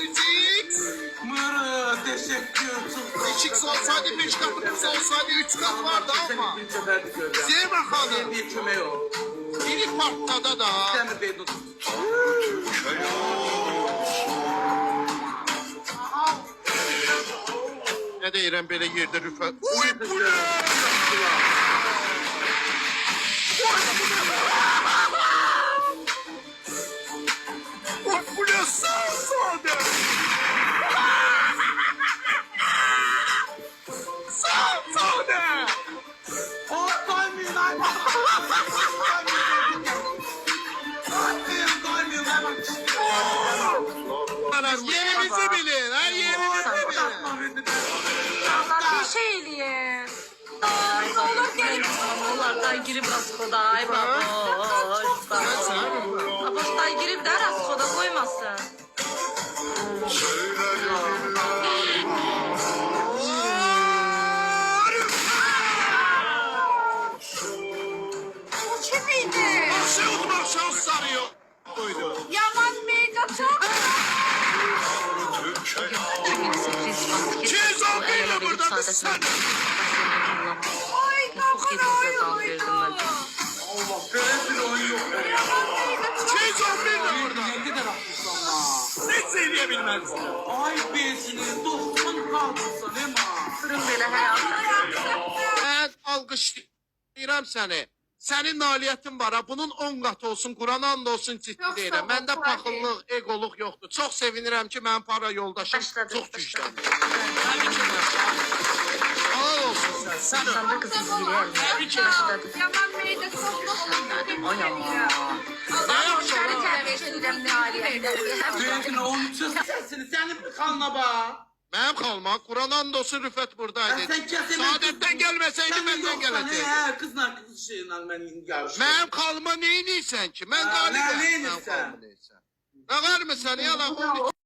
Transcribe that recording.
Müzik. Mırı, teşekkür. 3x olsaydı 5 katımız olsaydı 3 kat vardı ama. Bir seferdi göreceğim. Zeyma Hanım. Bir köme yok. Biri partladı da. Demir Bey dur. Ne deyirəm belə yerdə rüfət. Uy bu ne? Bak bu ne sade. Sade. Koymayın ay bak. Koymayın ay bak. Yerimizi bilin. Ha yerimizi bilin. Bir şey eləyin. Ne olur gelin. Onlardan girip Raskoda ay baboş. Baboştan girip de Raskoda koymasın. Bu kimiydi? Aşağı şans sarıyor. Buydu. Yaman meyga çok. Çiz ablayla burada sen. Ay kafana oyun Allah böyle bir oyun yok. Çiz ablayla burada. Ne kadar haklısın ama. Hiç söyleyebilmez. Ay besini 90 kalmışsın Ema. Fırın böyle hayatım. Ben alqışlayıram səni. Sənin nailiyyətin var ha. Bunun 10 qat olsun, Quran and olsun ciddi Yox, deyirəm. sağ ol, Məndə sağ ol. paxıllıq, egoluq yoxdur. Çox sevinirəm ki, mənim para yoldaşım Başladı, çox başladı. gücləndir. Təbrik edirəm. Halal olsun sən. Sən də Sen de kızı zireye təbrik edirəm. Yaman meyga çok. Ay ama. Ne yapacağım? Benimkine olmuşsun sesini. Senin bir kanına bak. Mənim xalma, Quran and olsun Rüfət buradaydı. Sen kesin. Saadətdən gəlməsəydi məndən gələcəkdi. He kızla kız şeyle ben yarışıyorum. Mənim xalma neyniysən ki? Mən Ha, qalibəm. nə neynirsən? Nə qarmısan, yalan?